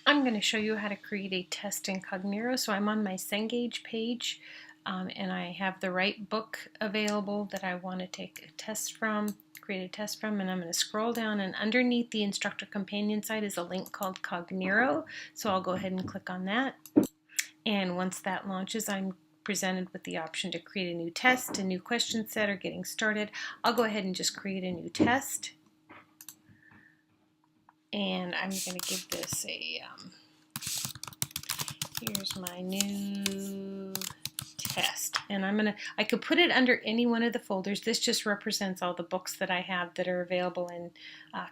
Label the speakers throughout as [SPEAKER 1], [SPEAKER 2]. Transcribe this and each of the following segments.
[SPEAKER 1] I'm going to show you how to create a test in Cogniro. So I'm on my Cengage page and I have the right book available that I want to take a test from, create a test from, and I'm going to scroll down, and underneath the instructor companion site is a link called Cogniro. So I'll go ahead and click on that. And once that launches, I'm presented with the option to create a new test, a new question set, or getting started. I'll go ahead and just create a new test. And I'm going to give this a, here's my new test. And I could put it under any one of the folders. This just represents all the books that I have that are available in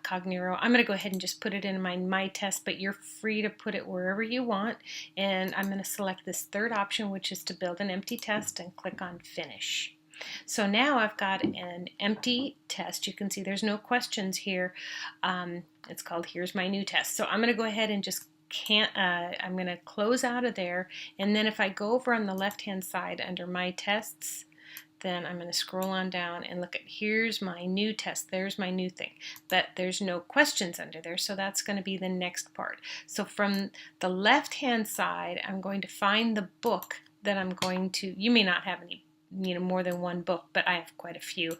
[SPEAKER 1] Cogniro. I'm going to go ahead and just put it in my test, but you're free to put it wherever you want. And I'm going to select this third option, which is to build an empty test, and click on Finish. So now I've got an empty test. You can see there's no questions here. It's called Here's My New Test. So I'm going to go ahead and just I'm going to close out of there, and then if I go over on the left hand side under My Tests, then I'm going to scroll on down and look at Here's My New Test. There's my new thing, but there's no questions under there, so that's going to be the next part. So from the left hand side, I'm going to find the book that I'm going to, you may not have any more than one book, but I have quite a few.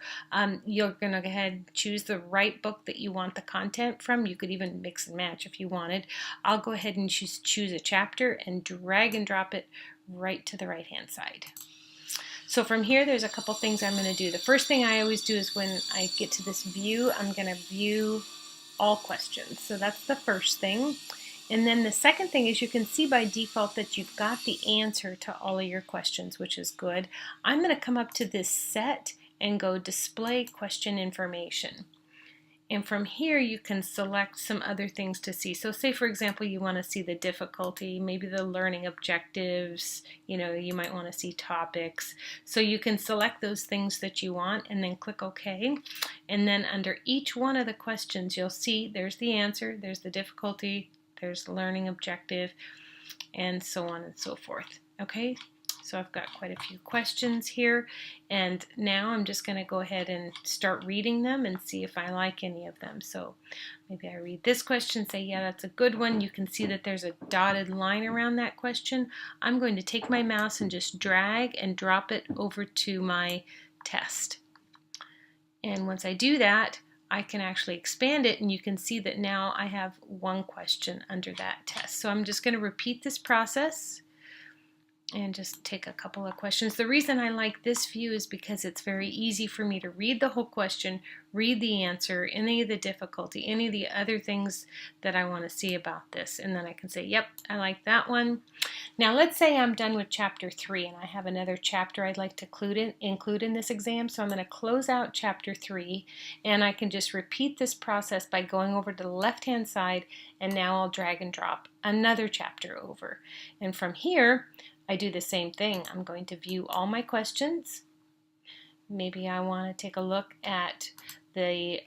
[SPEAKER 1] You're going to go ahead and choose the right book that you want the content from. You could even mix and match if you wanted. I'll go ahead and choose a chapter and drag and drop it right to the right hand side. So from here, there's a couple things I'm going to do. The first thing I always do is when I get to this view, I'm going to view all questions. So that's the first thing. And then the second thing is, you can see by default that you've got the answer to all of your questions, which is good. I'm going to come up to this set and go Display Question Information. And from here you can select some other things to see. So say for example you want to see the difficulty, maybe the learning objectives, you might want to see topics. So you can select those things that you want and then click OK. And then under each one of the questions you'll see there's the answer, there's the difficulty, there's the learning objective, and so on and so forth. Okay, so I've got quite a few questions here, and now I'm just going to go ahead and start reading them and see if I like any of them. So maybe I read this question, say, yeah, that's a good one. You can see that there's a dotted line around that question. I'm going to take my mouse and just drag and drop it over to my test. And once I do that, I can actually expand it, and you can see that now I have one question under that test. So I'm just going to repeat this process and just take a couple of questions. The reason I like this view is because it's very easy for me to read the whole question, read the answer, any of the difficulty, any of the other things that I want to see about this, and then I can say, yep, I like that one. Now let's say I'm done with chapter 3 and I have another chapter I'd like to include in this exam, so I'm going to close out chapter 3, and I can just repeat this process by going over to the left hand side, and now I'll drag and drop another chapter over. And from here I do the same thing. I'm going to view all my questions. Maybe I want to take a look at the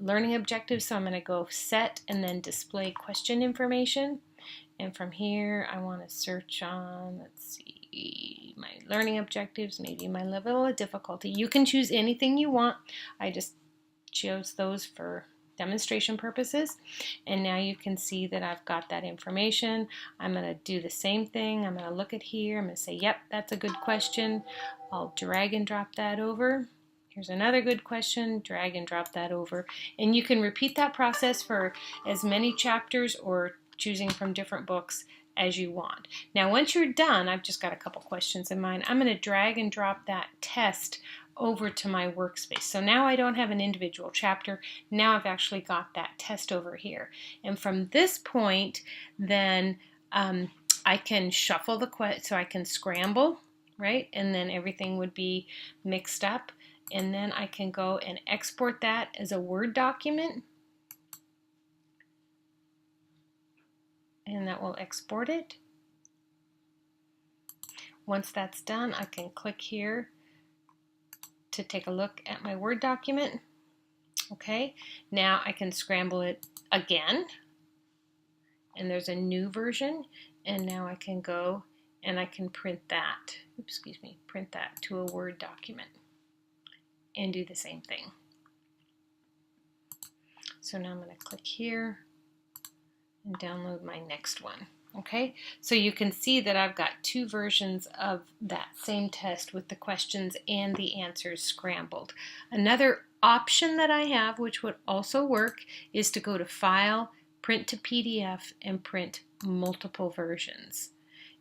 [SPEAKER 1] learning objectives, so I'm going to go Set and then Display Question Information. And from here I want to search on, let's see, my learning objectives, maybe my level of difficulty. You can choose anything you want. I just chose those for demonstration purposes, and now you can see that I've got that information. I'm going to do the same thing. I'm going to look at here. I'm going to say, yep, that's a good question. I'll drag and drop that over. Here's another good question. Drag and drop that over. And you can repeat that process for as many chapters or choosing from different books as you want. Now once you're done, I've just got a couple questions in mind. I'm going to drag and drop that test over to my workspace. So now I don't have an individual chapter. Now I've actually got that test over here. And from this point, then I can shuffle so I can scramble, right? And then everything would be mixed up. And then I can go and export that as a Word document. And that will export it. Once that's done, I can click here to take a look at my Word document. Okay, now I can scramble it again, and there's a new version, and now I can go and I can print that, print that to a Word document and do the same thing. So now I'm going to click here and download my next one. Okay, so you can see that I've got two versions of that same test with the questions and the answers scrambled. Another option that I have, which would also work, is to go to File, Print to PDF, and print multiple versions.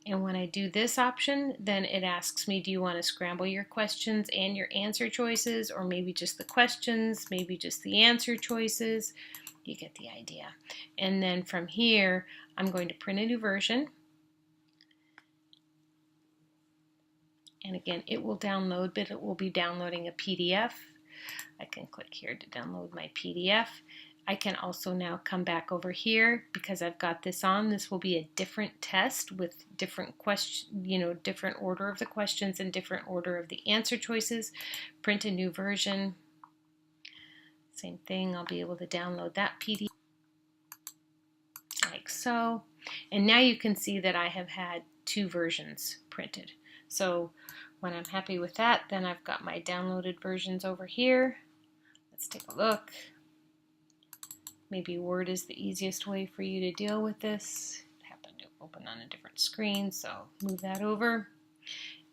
[SPEAKER 1] And when I do this option, then it asks me, do you want to scramble your questions and your answer choices, or maybe just the questions, maybe just the answer choices? You get the idea. And then from here, I'm going to print a new version. And again, it will download, but it will be downloading a PDF. I can click here to download my PDF. I can also now come back over here because I've got this on. This will be a different test with different different order of the questions and different order of the answer choices. Print a new version. Same thing, I'll be able to download that PDF like so. And now you can see that I have had two versions printed. So when I'm happy with that, then I've got my downloaded versions over here. Let's take a look. Maybe Word is the easiest way for you to deal with this. It happened to open on a different screen, so move that over.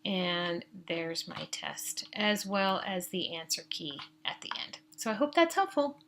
[SPEAKER 1] And there's my test, as well as the answer key at the end. So I hope that's helpful.